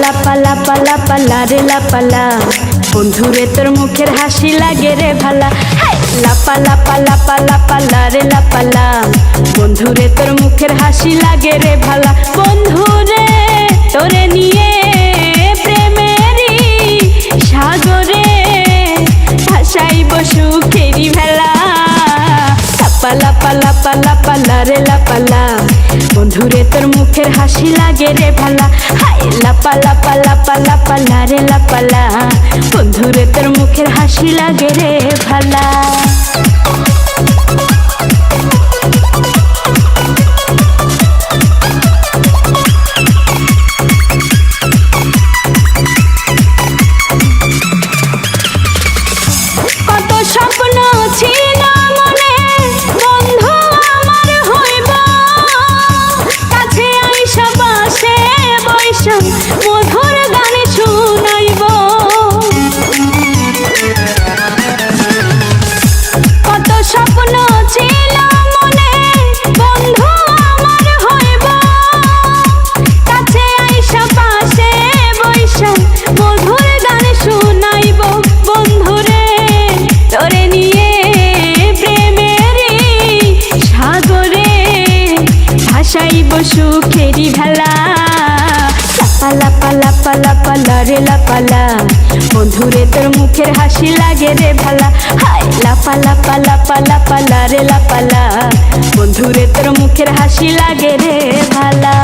লাপা লাপা লাপা লারে লাপালা, বন্ধুরে তোর মুখের হাসি লাগে রে ভালা। হাই লাপা লাপা লাপা লাপা লারে লাপালা, বন্ধুরে তোর মুখের হাসি লাগে রে ভালা। বন্ধুরে তোরে নিয়ে প্রেমেরই সাগরে ভাসাইব সুখেরি ভেলা। লাপা লাপা লাপা লাপা লারে লাপালা, বন্ধুরে তোর মুখের হাসি লাগে রে ভালা। হাই লাপা লাপা লাপা লাপা লারে লাপালা, বন্ধুরে তোর মুখের হাসি লাগে রে ভালা। কত স্বপ্ন ছিল মনে, বন্ধু আমার হইব, কাছে আইসা পাশে বৈশা মধুর গান শুনাইব। কত স্বপ্ন ছিল মনে, বন্ধু আমার হইব, কাছে আইসা পাশে বৈশা মধুর গান শুনাইব। বন্ধুরে তোরে নিয়ে প্রেমেরই সাগরে ভাসাইব সুখেরি ভেলা। লাপা লাপা লাপা লাপা লারে লাপালা, বন্ধুরে তোর মুখের হাসি লাগে রে ভালা। হাই লাপা লাপা লাপা লাপা লারে লাপালা, বন্ধুরে তোর মুখের হাসি লাগে রে ভালা।